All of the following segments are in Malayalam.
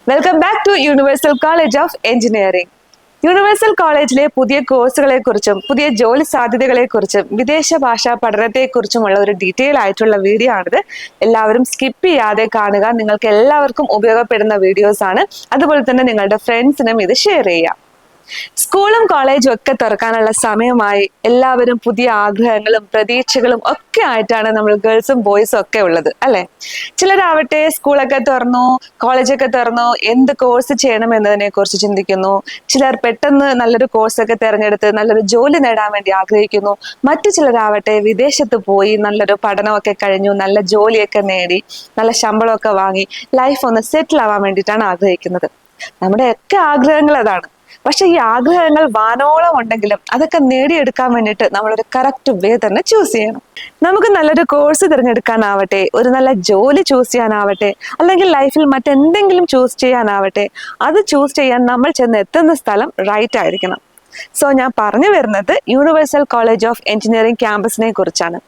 Welcome back to universal college of engineering. Universal കോളേജിലെ പുതിയ കോഴ്സുകളെ കുറിച്ചും പുതിയ ജോലി സാധ്യതകളെ കുറിച്ചും വിദേശ ഭാഷാ പഠനത്തെ കുറിച്ചുമുള്ള ഒരു ഡീറ്റെയിൽ ആയിട്ടുള്ള വീഡിയോ ആണിത്. എല്ലാവരും സ്കിപ്പ് ചെയ്യാതെ കാണുക. നിങ്ങൾക്ക് എല്ലാവർക്കും ഉപയോഗപ്പെടുന്ന വീഡിയോസ് ആണ്. അതുപോലെ തന്നെ നിങ്ങളുടെ ഫ്രണ്ട്സിനും ഇത് ഷെയർ ചെയ്യാം. സ്കൂളും കോളേജും ഒക്കെ തുറക്കാനുള്ള സമയമായി. എല്ലാവരും പുതിയ ആഗ്രഹങ്ങളും പ്രതീക്ഷകളും ഒക്കെ ആയിട്ടാണ് നമ്മൾ ഗേൾസും ബോയ്സും ഒക്കെ ഉള്ളത്, അല്ലെ? ചിലരാവട്ടെ സ്കൂളൊക്കെ തുറന്നു, കോളേജൊക്കെ തുറന്നു, എന്ത് കോഴ്സ് ചെയ്യണം എന്നതിനെ കുറിച്ച് ചിന്തിക്കുന്നു. ചിലർ പെട്ടെന്ന് നല്ലൊരു കോഴ്സൊക്കെ തിരഞ്ഞെടുത്ത് നല്ലൊരു ജോലി നേടാൻ വേണ്ടി ആഗ്രഹിക്കുന്നു. മറ്റു ചിലരാവട്ടെ വിദേശത്ത് പോയി നല്ലൊരു പഠനമൊക്കെ കഴിഞ്ഞു, നല്ല ജോലിയൊക്കെ നേടി, നല്ല ശമ്പളമൊക്കെ വാങ്ങി ലൈഫ് ഒന്ന് സെറ്റിൽ ആവാൻ വേണ്ടിയിട്ടാണ് ആഗ്രഹിക്കുന്നത്. നമ്മുടെ ഒക്കെ ആഗ്രഹങ്ങൾ അതാണ്. പക്ഷെ ഈ ആഗ്രഹങ്ങൾ വാനോളം ഉണ്ടെങ്കിലും അതൊക്കെ നേടിയെടുക്കാൻ വേണ്ടിയിട്ട് നമ്മളൊരു കറക്റ്റ് വേ തന്നെ ചൂസ് ചെയ്യണം. നമുക്ക് നല്ലൊരു കോഴ്സ് തിരഞ്ഞെടുക്കാനാവട്ടെ, ഒരു നല്ല ജോലി ചൂസ് ചെയ്യാനാവട്ടെ, അല്ലെങ്കിൽ ലൈഫിൽ മറ്റെന്തെങ്കിലും ചൂസ് ചെയ്യാനാവട്ടെ, അത് ചൂസ് ചെയ്യാൻ നമ്മൾ ചെന്ന് എത്തുന്ന സ്ഥലം റൈറ്റ് ആയിരിക്കണം. സോ ഞാൻ പറഞ്ഞു വരുന്നത് യൂണിവേഴ്സൽ കോളേജ് ഓഫ് എഞ്ചിനീയറിംഗ് ക്യാമ്പസിനെ കുറിച്ചാണ്.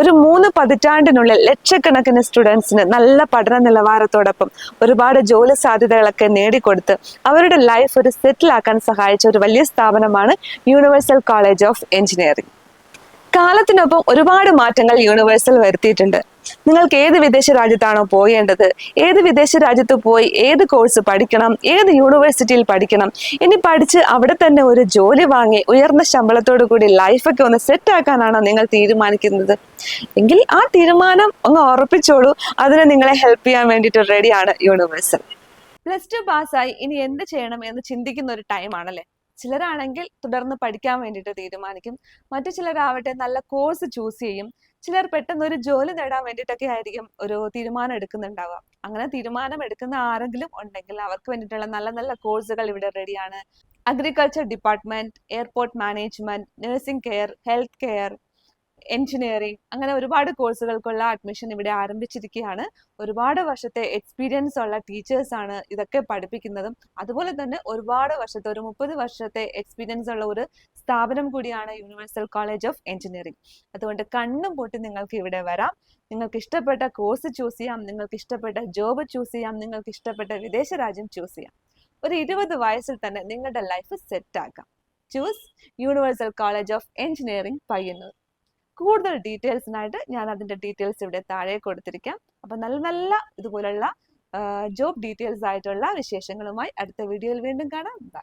ഒരു 3 പതിറ്റാണ്ടിനുള്ളിൽ ലക്ഷക്കണക്കിന് സ്റ്റുഡൻസിന് നല്ല പഠന നിലവാരത്തോടൊപ്പം ഒരുപാട് ജോലി സാധ്യതകളൊക്കെ നേടിക്കൊടുത്ത് അവരുടെ ലൈഫ് ഒരു സെറ്റിൽ ആക്കാൻ സഹായിച്ച ഒരു വലിയ സ്ഥാപനമാണ് യൂണിവേഴ്സൽ കോളേജ് ഓഫ് എഞ്ചിനീയറിംഗ്. കാലത്തിനൊപ്പം ഒരുപാട് മാറ്റങ്ങൾ യൂണിവേഴ്സൽ വരുത്തിയിട്ടുണ്ട്. നിങ്ങൾക്ക് ഏത് വിദേശ രാജ്യത്താണോ പോകേണ്ടത്, ഏത് വിദേശ രാജ്യത്ത് പോയി ഏത് കോഴ്സ് പഠിക്കണം, ഏത് യൂണിവേഴ്സിറ്റിയിൽ പഠിക്കണം, ഇനി പഠിച്ച് അവിടെ തന്നെ ഒരു ജോലി വാങ്ങി ഉയർന്ന ശമ്പളത്തോടു കൂടി ലൈഫൊക്കെ ഒന്ന് സെറ്റ് ആക്കാനാണോ നിങ്ങൾ തീരുമാനിക്കുന്നത് എങ്കിൽ ആ തീരുമാനം ഒന്ന് ഉറപ്പിച്ചോളൂ. അതിന് നിങ്ങളെ ഹെൽപ്പ് ചെയ്യാൻ വേണ്ടിയിട്ട് റെഡിയാണ് യൂണിവേഴ്സൽ. +2 പാസ്സായി ഇനി എന്ത് ചെയ്യണം എന്ന് ചിന്തിക്കുന്ന ഒരു ടൈം ആണല്ലേ. ചിലരാണെങ്കിൽ തുടർന്ന് പഠിക്കാൻ വേണ്ടിയിട്ട് തീരുമാനിക്കും. മറ്റു ചിലരാവട്ടെ നല്ല കോഴ്സ് ചൂസ് ചെയ്യും. ചിലർ പെട്ടെന്ന് ഒരു ജോലി നേടാൻ വേണ്ടിയിട്ടൊക്കെ ആയിരിക്കും ഒരു തീരുമാനം എടുക്കുന്നുണ്ടാവുക. അങ്ങനെ തീരുമാനം എടുക്കുന്ന ആരെങ്കിലും ഉണ്ടെങ്കിൽ അവർക്ക് വേണ്ടിയിട്ടുള്ള നല്ല നല്ല കോഴ്സുകൾ ഇവിടെ റെഡിയാണ്. Agriculture department, airport management, nursing care, health care, engineering, അങ്ങനെ ഒരുപാട് കോഴ്സുകൾക്കുള്ള അഡ്മിഷൻ ഇവിടെ ആരംഭിച്ചിരിക്കുകയാണ്. ഒരുപാട് വർഷത്തെ എക്സ്പീരിയൻസ് ഉള്ള ടീച്ചേഴ്സ് ആണ് ഇതൊക്കെ പഠിപ്പിക്കുന്നതും. അതുപോലെ തന്നെ ഒരുപാട് വർഷത്തെ, ഒരു 30 വർഷത്തെ എക്സ്പീരിയൻസ് ഉള്ള ഒരു സ്ഥാപനം കൂടിയാണ് യൂണിവേഴ്സൽ കോളേജ് ഓഫ് എഞ്ചിനീയറിംഗ്. അതുകൊണ്ട് കണ്ണും പൂട്ടി നിങ്ങൾക്ക് ഇവിടെ വരാം. നിങ്ങൾക്ക് ഇഷ്ടപ്പെട്ട കോഴ്സ് ചൂസ് ചെയ്യാം, നിങ്ങൾക്ക് ഇഷ്ടപ്പെട്ട ജോബ് ചൂസ് ചെയ്യാം, നിങ്ങൾക്ക് ഇഷ്ടപ്പെട്ട വിദേശ രാജ്യം ചൂസ് ചെയ്യാം. ഒരു 20 വയസ്സിൽ തന്നെ നിങ്ങളുടെ ലൈഫ് സെറ്റ് ആക്കാം. Choose universal college of engineering Payyanur. കൂടുതൽ ഡീറ്റെയിൽസിനായിട്ട് ഞാൻ അതിന്റെ ഡീറ്റെയിൽസ് ഇവിടെ താഴെ കൊടുത്തിരിക്കാം. അപ്പൊ നല്ല നല്ല ഇതുപോലുള്ള ജോബ് ഡീറ്റെയിൽസ് ആയിട്ടുള്ള വിശേഷങ്ങളുമായി അടുത്ത വീഡിയോയിൽ വീണ്ടും കാണാം. ബൈ.